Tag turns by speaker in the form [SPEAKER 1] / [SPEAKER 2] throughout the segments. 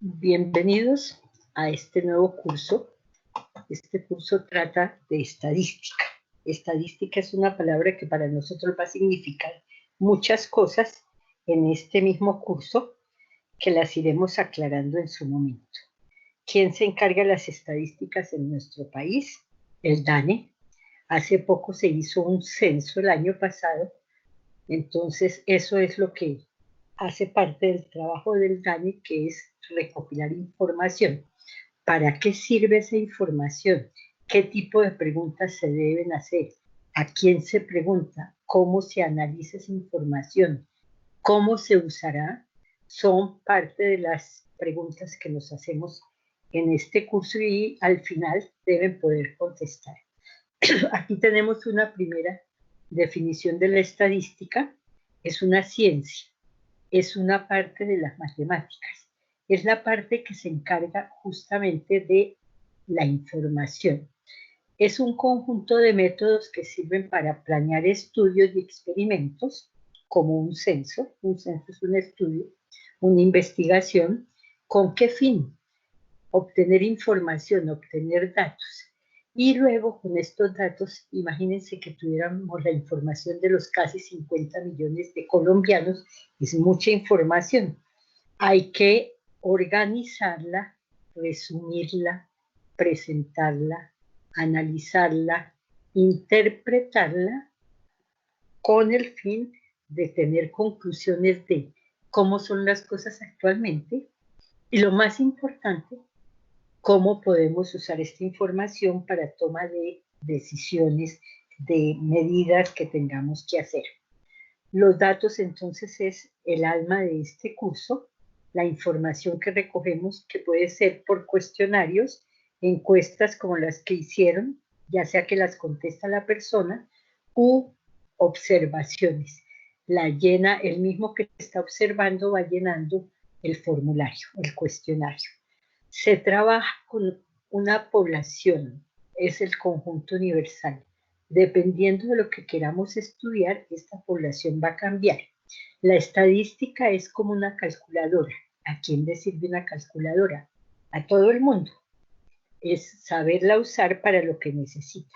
[SPEAKER 1] Bienvenidos a este nuevo curso. Este curso trata de estadística. Estadística es una palabra que para nosotros va a significar muchas cosas en este mismo curso que las iremos aclarando en su momento. ¿Quién se encarga de las estadísticas en nuestro país? El DANE. Hace poco se hizo un censo el año pasado, entonces eso es lo que hace parte del trabajo del DANE, que es recopilar información. ¿Para qué sirve esa información? ¿Qué tipo de preguntas se deben hacer? ¿A quién se pregunta? ¿Cómo se analiza esa información? ¿Cómo se usará? Son parte de las preguntas que nos hacemos en este curso y al final deben poder contestar. Aquí tenemos una primera definición de la estadística. Es una ciencia, es una parte de las matemáticas, es la parte que se encarga justamente de la información. Es un conjunto de métodos que sirven para planear estudios y experimentos, como un censo. Un censo es un estudio, una investigación. ¿Con qué fin? Obtener información, obtener datos. Y luego con estos datos, imagínense que tuviéramos la información de los casi 50 millones de colombianos, es mucha información. Hay que organizarla, resumirla, presentarla, analizarla, interpretarla con el fin de tener conclusiones de cómo son las cosas actualmente y lo más importante, cómo podemos usar esta información para toma de decisiones, de medidas que tengamos que hacer. Los datos entonces es el alma de este curso, la información que recogemos, que puede ser por cuestionarios, encuestas como las que hicieron, ya sea que las contesta la persona, u observaciones. La llena, el mismo que está observando va llenando el formulario, el cuestionario. Se trabaja con una población, es el conjunto universal. Dependiendo de lo que queramos estudiar, esta población va a cambiar. La estadística es como una calculadora. ¿A quién le sirve una calculadora? A todo el mundo. Es saberla usar para lo que necesita.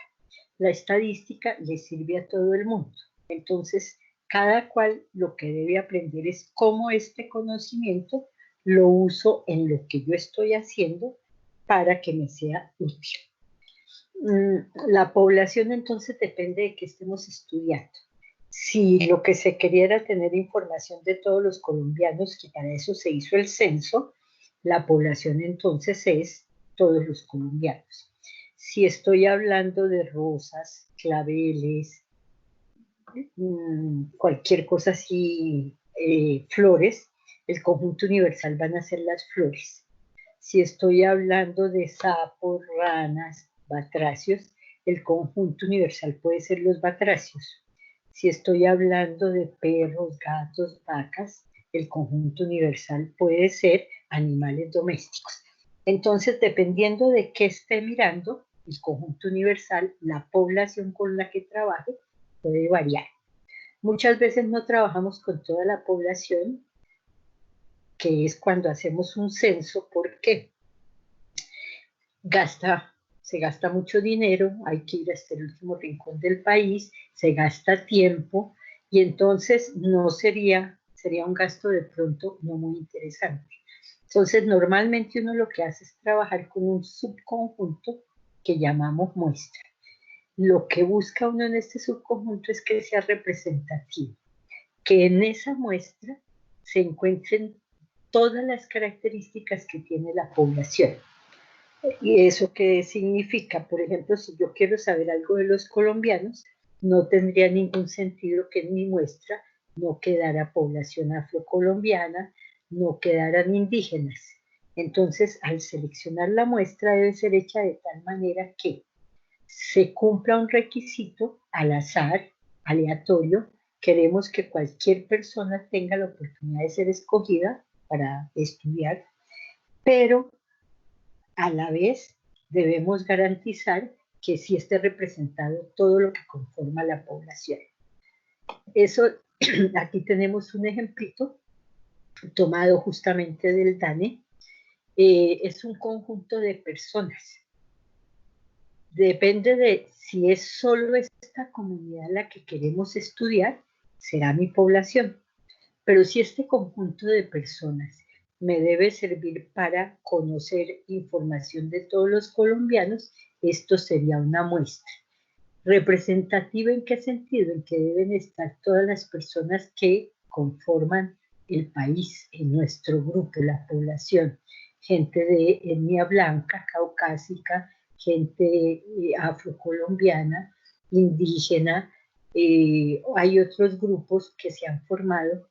[SPEAKER 1] La estadística le sirve a todo el mundo. Entonces, cada cual lo que debe aprender es cómo este conocimiento lo uso en lo que yo estoy haciendo para que me sea útil. La población entonces depende de qué estemos estudiando. Si lo que se quería era tener información de todos los colombianos, que para eso se hizo el censo, la población entonces es todos los colombianos. Si estoy hablando de rosas, claveles, cualquier cosa así, flores, el conjunto universal van a ser las flores. Si estoy hablando de sapos, ranas, batracios, el conjunto universal puede ser los batracios. Si estoy hablando de perros, gatos, vacas, el conjunto universal puede ser animales domésticos. Entonces, dependiendo de qué esté mirando, el conjunto universal, la población con la que trabaje, puede variar. Muchas veces no trabajamos con toda la población, que es cuando hacemos un censo. ¿Por qué? Se gasta mucho dinero, hay que ir hasta el último rincón del país, se gasta tiempo y entonces no sería un gasto de pronto no muy interesante. Entonces normalmente uno lo que hace es trabajar con un subconjunto que llamamos muestra. Lo que busca uno en este subconjunto es que sea representativo, que en esa muestra se encuentren todas las características que tiene la población. ¿Y eso qué significa? Por ejemplo, si yo quiero saber algo de los colombianos, no tendría ningún sentido que en mi muestra no quedara población afrocolombiana, no quedaran indígenas. Entonces, al seleccionar la muestra debe ser hecha de tal manera que se cumpla un requisito al azar, aleatorio. Queremos que cualquier persona tenga la oportunidad de ser escogida para estudiar, pero a la vez debemos garantizar que sí esté representado todo lo que conforma la población. Eso, aquí tenemos un ejemplito tomado justamente del DANE, es un conjunto de personas. Depende de si es solo esta comunidad la que queremos estudiar, será mi población. Pero si este conjunto de personas me debe servir para conocer información de todos los colombianos, esto sería una muestra. ¿Representativa en qué sentido? En que deben estar todas las personas que conforman el país, en nuestro grupo, la población. Gente de etnia blanca, caucásica, gente afrocolombiana, indígena. Hay otros grupos que se han formado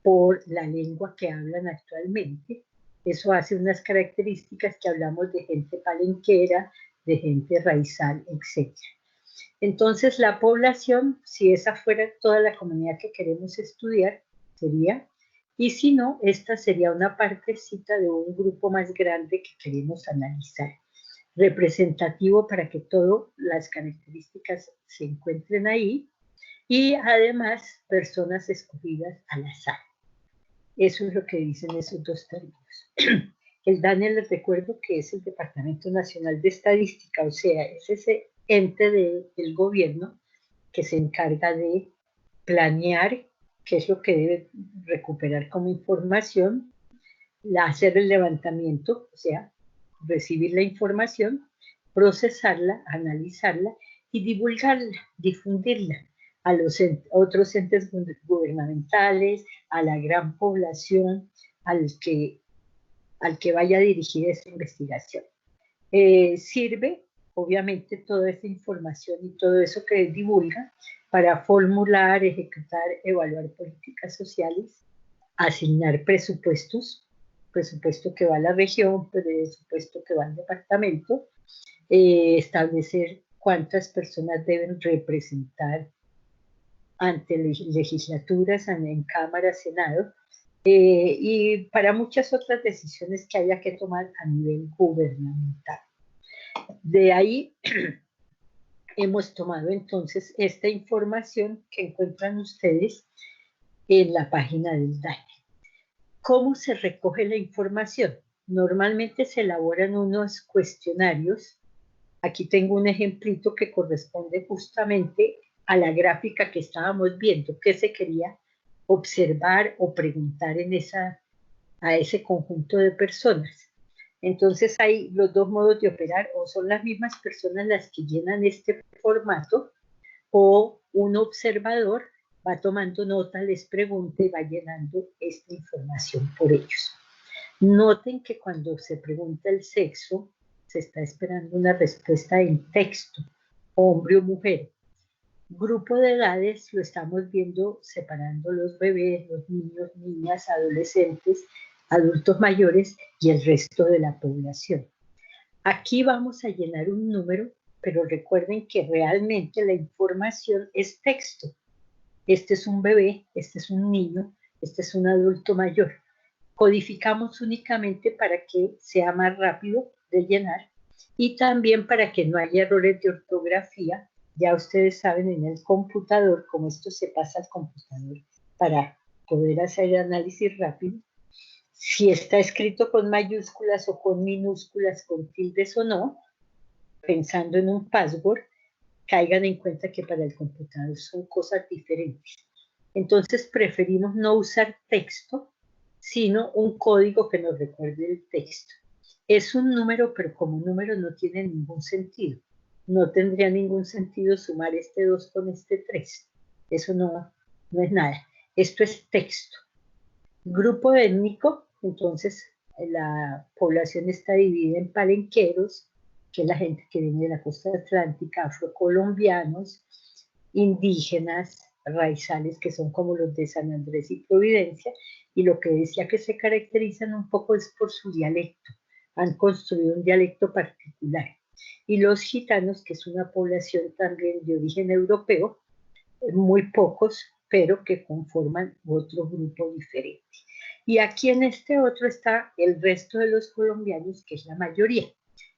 [SPEAKER 1] por la lengua que hablan actualmente. Eso hace unas características que hablamos de gente palenquera, de gente raizal, etc. Entonces, la población, si esa fuera toda la comunidad que queremos estudiar, sería, y si no, esta sería una partecita de un grupo más grande que queremos analizar, representativo para que todas las características se encuentren ahí, y además personas escogidas al azar. Eso es lo que dicen esos dos términos. El DANE, les recuerdo que es el Departamento Nacional de Estadística, o sea, es ese ente del gobierno que se encarga de planear qué es lo que debe recuperar como información, hacer el levantamiento, o sea, recibir la información, procesarla, analizarla y divulgarla, difundirla a los otros entes gubernamentales, a la gran población, al que vaya a dirigir esa investigación. Sirve, obviamente, toda esa información y todo eso que divulga para formular, ejecutar, evaluar políticas sociales, asignar presupuestos, presupuesto que va a la región, presupuesto que va al departamento, establecer cuántas personas deben representar ante legislaturas, en Cámara, Senado, y para muchas otras decisiones que haya que tomar a nivel gubernamental. De ahí hemos tomado entonces esta información que encuentran ustedes en la página del DANE. ¿Cómo se recoge la información? Normalmente se elaboran unos cuestionarios. Aquí tengo un ejemplito que corresponde justamente a la gráfica que estábamos viendo, que se quería observar o preguntar a ese conjunto de personas. Entonces hay los dos modos de operar, o son las mismas personas las que llenan este formato, o un observador va tomando nota, les pregunta y va llenando esta información por ellos. Noten que cuando se pregunta el sexo, se está esperando una respuesta en texto, hombre o mujer. Grupo de edades lo estamos viendo separando los bebés, los niños, niñas, adolescentes, adultos mayores y el resto de la población. Aquí vamos a llenar un número, pero recuerden que realmente la información es texto. Este es un bebé, este es un niño, este es un adulto mayor. Codificamos únicamente para que sea más rápido de llenar y también para que no haya errores de ortografía. Ya ustedes saben en el computador, como esto se pasa al computador para poder hacer análisis rápido, si está escrito con mayúsculas o con minúsculas, con tildes o no, pensando en un password, caigan en cuenta que para el computador son cosas diferentes. Entonces preferimos no usar texto, sino un código que nos recuerde el texto. Es un número, pero como número no tiene ningún sentido. No tendría ningún sentido sumar este 2 con este 3. Eso no es nada. Esto es texto. Grupo étnico, entonces la población está dividida en palenqueros, que es la gente que viene de la costa atlántica, afrocolombianos, indígenas, raizales, que son como los de San Andrés y Providencia, y lo que decía que se caracterizan un poco es por su dialecto. Han construido un dialecto particular. Y los gitanos, que es una población también de origen europeo, muy pocos, pero que conforman otro grupo diferente. Y aquí en este otro está el resto de los colombianos, que es la mayoría.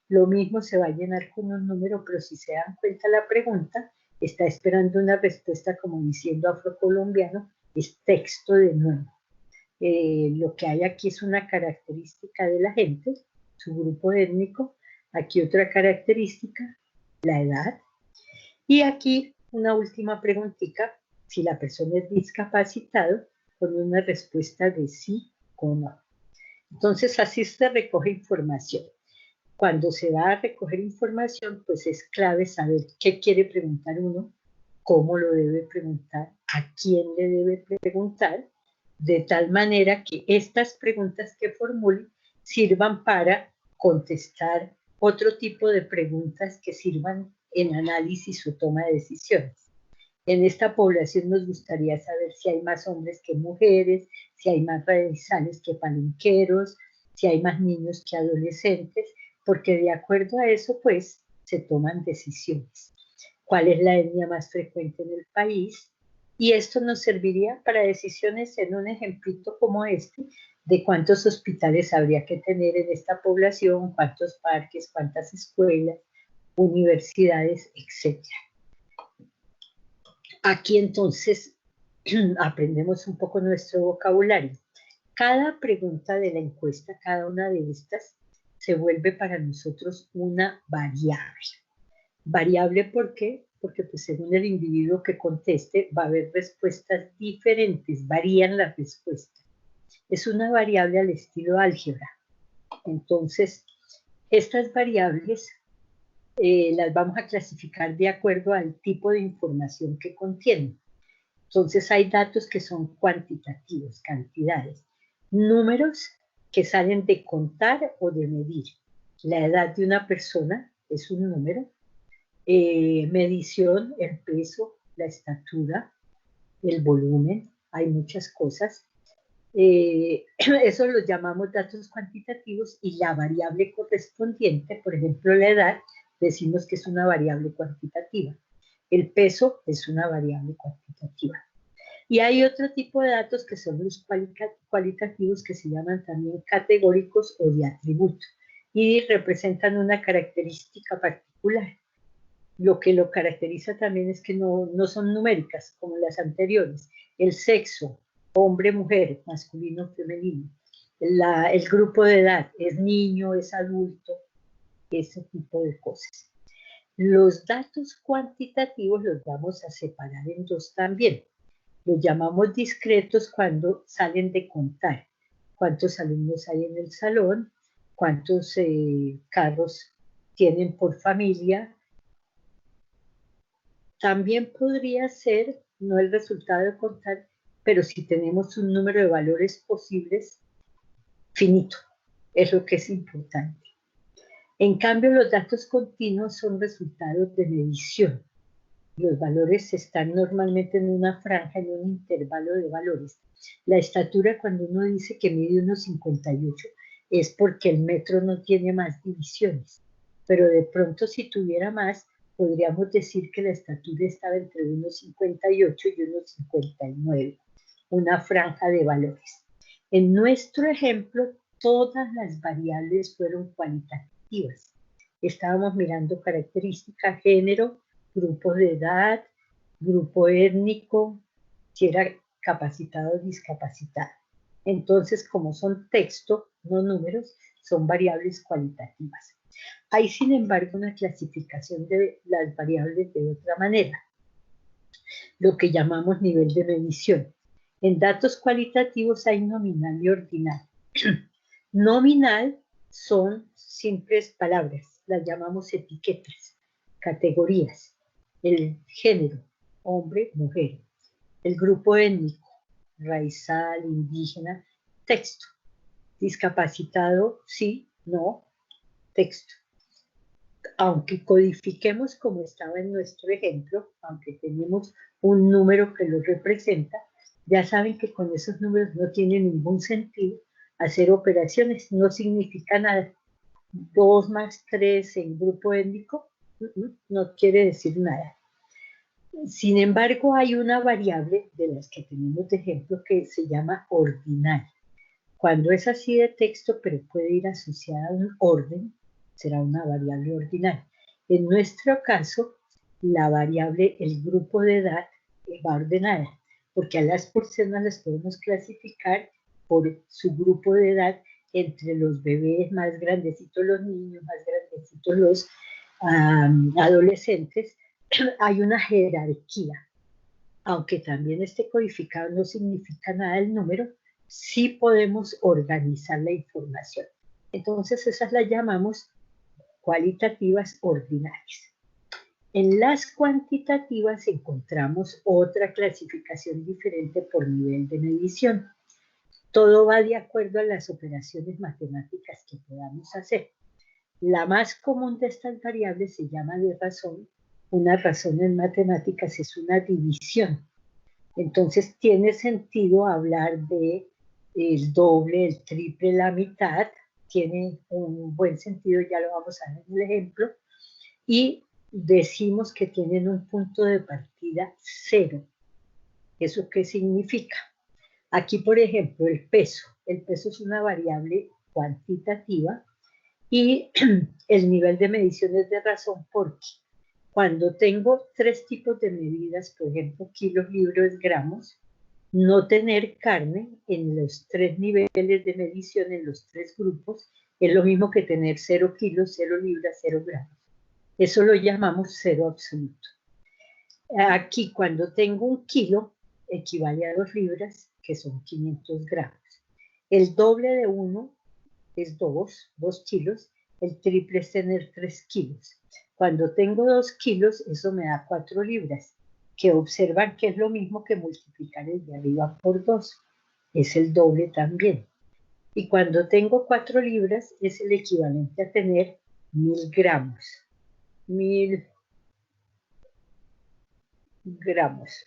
[SPEAKER 1] Lo mismo se va a llenar con un número, pero si se dan cuenta la pregunta, está esperando una respuesta como diciendo afrocolombiano, es texto de nuevo. Lo que hay aquí es una característica de la gente, su grupo étnico. Aquí otra característica, la edad. Y aquí una última preguntita, si la persona es discapacitado, con una respuesta de sí o no. Entonces así se recoge información. Cuando se va a recoger información, pues es clave saber qué quiere preguntar uno, cómo lo debe preguntar, a quién le debe preguntar, de tal manera que estas preguntas que formule sirvan para contestar otro tipo de preguntas que sirvan en análisis o toma de decisiones. En esta población nos gustaría saber si hay más hombres que mujeres, si hay más raizales que palenqueros, si hay más niños que adolescentes, porque de acuerdo a eso, pues, se toman decisiones. ¿Cuál es la etnia más frecuente en el país? Y esto nos serviría para decisiones en un ejemplito como este, de cuántos hospitales habría que tener en esta población, cuántos parques, cuántas escuelas, universidades, etc. Aquí entonces aprendemos un poco nuestro vocabulario. Cada pregunta de la encuesta, cada una de estas, se vuelve para nosotros una variable. Variable, ¿por qué? Porque pues, según el individuo que conteste va a haber respuestas diferentes, varían las respuestas. Es una variable al estilo álgebra. Entonces, estas variables las vamos a clasificar de acuerdo al tipo de información que contienen. Entonces hay datos que son cuantitativos, cantidades, números que salen de contar o de medir. La edad de una persona es un número, medición, el peso, la estatura, el volumen, hay muchas cosas. Eso lo llamamos datos cuantitativos y la variable correspondiente, por ejemplo la edad, decimos que es una variable cuantitativa. El peso es una variable cuantitativa. Y hay otro tipo de datos que son los cualitativos que se llaman también categóricos o de atributo y representan una característica particular. Lo que lo caracteriza también es que no son numéricas como las anteriores. El sexo, hombre, mujer, masculino, femenino. El grupo de edad, es niño, es adulto, ese tipo de cosas. Los datos cuantitativos los vamos a separar en dos también. Los llamamos discretos cuando salen de contar. ¿Cuántos alumnos hay en el salón? ¿Cuántos carros tienen por familia? También podría ser, no el resultado de contar, pero si tenemos un número de valores posibles finito, es lo que es importante. En cambio, los datos continuos son resultados de medición. Los valores están normalmente en una franja, en un intervalo de valores. La estatura, cuando uno dice que mide 1,58, es porque el metro no tiene más divisiones. Pero de pronto, si tuviera más, podríamos decir que la estatura estaba entre 1,58 y 1,59, una franja de valores. En nuestro ejemplo, todas las variables fueron cualitativas. Estábamos mirando características, género, grupo de edad, grupo étnico, si era capacitado o discapacitado. Entonces, como son texto, no números, son variables cualitativas. Hay, sin embargo, una clasificación de las variables de otra manera, lo que llamamos nivel de medición. En datos cualitativos hay nominal y ordinal. Nominal son simples palabras, las llamamos etiquetas, categorías. El género, hombre, mujer. El grupo étnico, raizal, indígena, texto. Discapacitado, sí, no, texto. Aunque codifiquemos como estaba en nuestro ejemplo, aunque tenemos un número que lo representa, ya saben que con esos números no tiene ningún sentido hacer operaciones, no significa nada. 2 más 3 en grupo étnico no quiere decir nada. Sin embargo, hay una variable de las que tenemos de ejemplo que se llama ordinal. Cuando es así de texto, pero puede ir asociada a un orden, será una variable ordinal. En nuestro caso, la variable, el grupo de edad, va ordenada, porque a las personas las podemos clasificar por su grupo de edad, entre los bebés más grandecitos, los niños más grandecitos, los adolescentes, hay una jerarquía. Aunque también esté codificado, no significa nada el número, sí podemos organizar la información. Entonces esas las llamamos cualitativas ordinales. En las cuantitativas encontramos otra clasificación diferente por nivel de medición. Todo va de acuerdo a las operaciones matemáticas que podamos hacer. La más común de estas variables se llama de razón. Una razón en matemáticas es una división. Entonces tiene sentido hablar de el doble, el triple, la mitad. Tiene un buen sentido, ya lo vamos a ver en el ejemplo. Y decimos que tienen un punto de partida 0. ¿Eso qué significa? Aquí, por ejemplo, el peso. El peso es una variable cuantitativa y el nivel de medición es de razón porque cuando tengo 3 tipos de medidas, por ejemplo, kilos, libras, gramos, no tener carne en los 3 niveles de medición, en los 3 grupos, es lo mismo que tener 0 kilos, 0 libras, 0 gramos. Eso lo llamamos 0 absoluto. Aquí, cuando tengo 1 kilo, equivale a 2 libras, que son 500 gramos. El doble de 1 es 2 kilos, el triple es tener 3 kilos. Cuando tengo 2 kilos, eso me da 4 libras, que observan que es lo mismo que multiplicar el de arriba por 2. Es el doble también. Y cuando tengo 4 libras, es el equivalente a tener 1000 gramos. 1000 gramos.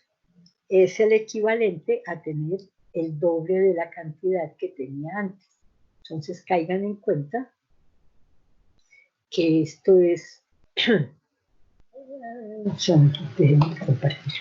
[SPEAKER 1] Es el equivalente a tener el doble de la cantidad que tenía antes. Entonces caigan en cuenta que esto es... Déjenme compartir.